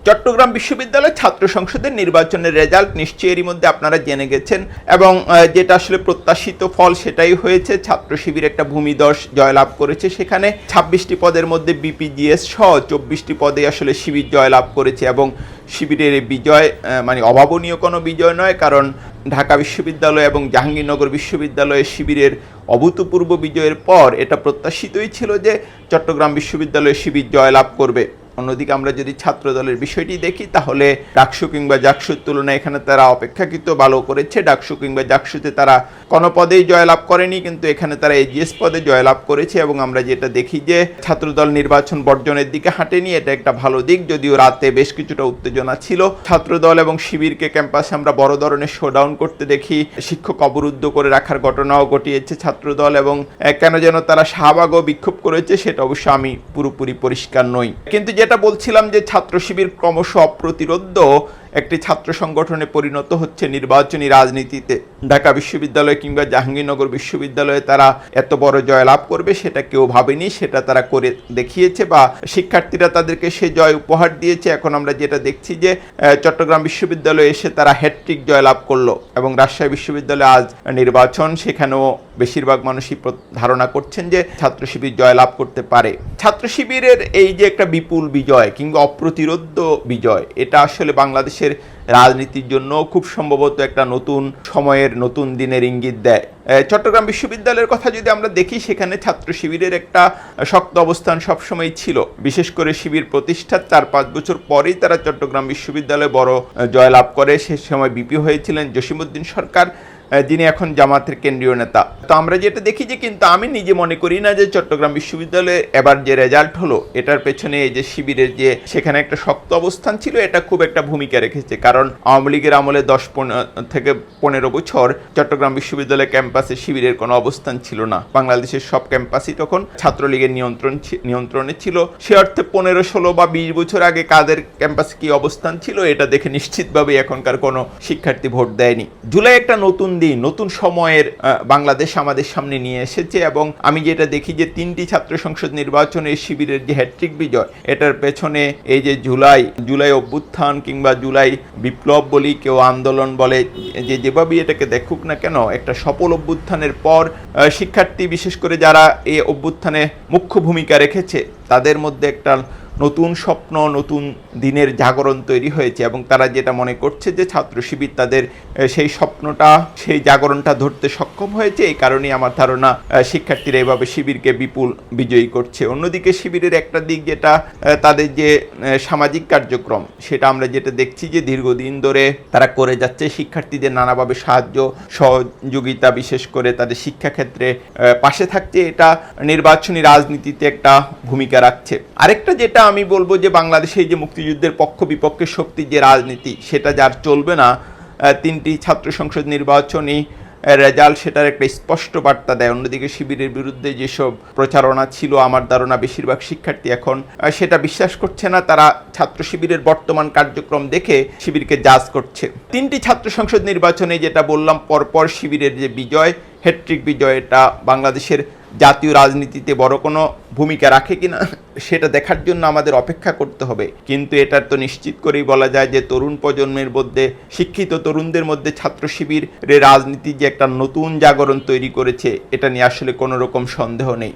চট্টগ্রাম বিশ্ববিদ্যালয় ছাত্র সংসদের নির্বাচনের রেজাল্ট নিশ্চয়ই এরই মধ্যে আপনারা জেনে গেছেন এবং যেটা আসলে প্রত্যাশিত ফল সেটাই হয়েছে। ছাত্র শিবির একটা ভূমিধস জয়লাভ করেছে। সেখানে 26টি পদের মধ্যে বিপিজিএস সহ 24টি পদে আসলে শিবির জয়লাভ করেছে এবং শিবিরের এই বিজয় মানে অভাবনীয় কোনো বিজয় নয়, কারণ ঢাকা বিশ্ববিদ্যালয় এবং জাহাঙ্গীরনগর বিশ্ববিদ্যালয়ে শিবিরের অভূতপূর্ব বিজয়ের পর এটা প্রত্যাশিতই ছিল যে চট্টগ্রাম বিশ্ববিদ্যালয়ে শিবির জয়লাভ করবে। অন্যদিকে আমরা যদি ছাত্র দলের বিষয়টি দেখি তাহলে ডাকসু কিংবা জাকসুর তুলনায় এখানে তারা অপেক্ষাকৃত ভালো করেছে। ডাকসু কিংবা জাকসুতে তারা কোনো পদেই জয়লাভ করেনি, কিন্তু এখানে তারা এজিএস পদে জয়লাভ করেছে এবং আমরা যেটা দেখি যে ছাত্রদল নির্বাচন বর্জনের দিকে হাঁটেনি, এটা একটা ভালো দিক। যদিও রাতে বেশ কিছুটা উত্তেজনা ছিল। ছাত্রদল এবং শিবিরকে ক্যাম্পাসে আমরা বড় ধরনের শোডাউন করতে দেখি। শিক্ষক অবরুদ্ধ করে রাখার ঘটনাও ঘটিয়েছে ছাত্রদল এবং কেন যেন তারা শাহবাগও বিক্ষোভ করেছে সেটা অবশ্য আমি পুরোপুরি পরিষ্কার নই। কিন্তু যেটা বলছিলাম যে ছাত্র শিবির ক্রমশ অপ্রতিরোধ্য একটি ছাত্র সংগঠনে পরিণত হচ্ছে নির্বাচনী রাজনীতিতে। ঢাকা বিশ্ববিদ্যালয় কিংবা জাহাঙ্গীরনগর বিশ্ববিদ্যালয়ে তারা এত বড় জয়লাভ করবে সেটা কেউ ভাবেনি, সেটা তারা করে দেখিয়েছে বা শিক্ষার্থীরা তাদেরকে সে জয় উপহার দিয়েছে। এখন আমরা যেটা দেখছি যে চট্টগ্রাম বিশ্ববিদ্যালয়ে এসে তারা হ্যাট্রিক জয়লাভ করলো এবং রাজশাহী বিশ্ববিদ্যালয়ে আজ নির্বাচন, সেখানেও বেশিরভাগ মানুষই ধারণা করছেন যে ছাত্র শিবির জয়লাভ করতে পারে। ছাত্র শিবিরের এই যে একটা বিপুল বিজয় কিংবা অপ্রতিরোধ্য বিজয়, এটা আসলে বাংলাদেশের রাজনীতির জন্য খুব সম্ভবত একটা নতুন সময়ের নতুন দিনের ইঙ্গিত দেয়। চট্টগ্রাম বিশ্ববিদ্যালয়ের কথা যদি আমরা দেখি, সেখানে ছাত্র শিবিরের একটা শক্ত অবস্থান সবসময় ছিল। বিশেষ করে শিবির প্রতিষ্ঠার 4-5 বছর পরেই তারা চট্টগ্রাম বিশ্ববিদ্যালয়ে বড় জয়লাভ করে। সে সময় বিপি হয়েছিলেন জসিমউদ্দিন সরকার, যিনি এখন জামাতের কেন্দ্রীয় নেতা। তো আমরা যেটা দেখি যে, কিন্তু আমি নিজে মনে করি না যে চট্টগ্রাম বিশ্ববিদ্যালয়ে এবার যে রেজাল্ট হলো এটার পেছনে এই যে শিবিরের যে সেখানে একটা শক্ত অবস্থান ছিল এটা খুব একটা ভূমিকা রেখেছে। কারণ আওয়ামী লীগের আমলে 10 থেকে 15 বছর চট্টগ্রাম বিশ্ববিদ্যালয় ক্যাম্পাসে শিবিরের কোনো অবস্থান ছিল না। বাংলাদেশের সব ক্যাম্পাসই তখন ছাত্রলীগের নিয়ন্ত্রণে ছিল। সে অর্থে 15, 16 বা 20 বছর আগে কাদের ক্যাম্পাসে কি অবস্থান ছিল এটা দেখে নিশ্চিতভাবে এখনকার কোনো শিক্ষার্থী ভোট দেয়নি। জুলাই একটা নতুন দিন, নতুন সময়ের বাংলাদেশ আমাদের সামনে নিয়ে এসেছে এবং আমি যেটা দেখি যে 3টি ছাত্র সংসদ নির্বাচনে শিবিরের যে হ্যাট্রিক বিজয়, এটার পেছনে এই যে জুলাই অভ্যুত্থান কিংবা জুলাই বিপ্লব বলি, কেউ আন্দোলন বলে, যেভাবে এটাকে দেখুক না কেন, একটা সফল অভ্যুত্থানের পর শিক্ষার্থী বিশেষ করে যারা এই অভ্যুত্থানে মুখ্য ভূমিকা রেখেছে তাদের মধ্যে একটা নতুন স্বপ্ন, নতুন দিনের জাগরণ তৈরি হয়েছে এবং তারা যেটা মনে করছে যে ছাত্র শিবির তাদের সেই স্বপ্নটা, সেই জাগরণটা ধরতে সক্ষম হয়েছে। এই কারণেই আমার ধারণা শিক্ষার্থীরা এভাবে শিবিরকে বিপুল বিজয়ী করছে। অন্যদিকে শিবিরের একটা দিক যেটা তাদের যে সামাজিক কার্যক্রম, সেটা আমরা যেটা দেখছি যে দীর্ঘদিন ধরে তারা করে যাচ্ছে। শিক্ষার্থীদের নানাভাবে সাহায্য সহযোগিতা, বিশেষ করে তাদের শিক্ষাক্ষেত্রে পাশে থাকছে, এটা নির্বাচনী রাজনীতিতে একটা ভূমিকা রাখছে। আরেকটা যেটা আমি বলবো যে বাংলাদেশে যে মুক্তিযুদ্ধের পক্ষ বিপক্ষের শক্তির যে রাজনীতি, সেটা যার চলবে না। 3টি ছাত্র সংসদ নির্বাচনী রেজাল্ট সেটার একটা স্পষ্ট বার্তা দেয়। অন্যদিকে শিবিরের বিরুদ্ধে যেসব প্রচারণা ছিল, আমার ধারণা বেশিরভাগ শিক্ষার্থী এখন সেটা বিশ্বাস করছে না। তারা ছাত্র শিবিরের বর্তমান কার্যক্রম দেখে শিবিরকে জাজ করছে। 3টি ছাত্র সংসদ নির্বাচনে যেটা বললাম পরপর শিবিরের যে বিজয়, হ্যাট্রিক বিজয়, এটা বাংলাদেশের জাতীয় রাজনীতিতে বড় কোনো ভূমিকা রাখে কিনা সেটা দেখার জন্য আমাদের অপেক্ষা করতে হবে। কিন্তু এটা তো নিশ্চিত করেই বলা যায় যে তরুণ প্রজন্মের মধ্যে, শিক্ষিত তরুণদের মধ্যে ছাত্র শিবিরের রাজনীতি যে একটা নতুন জাগরণ তৈরি করেছে, এটা নিয়ে আসলে কোনো রকম সন্দেহ নেই।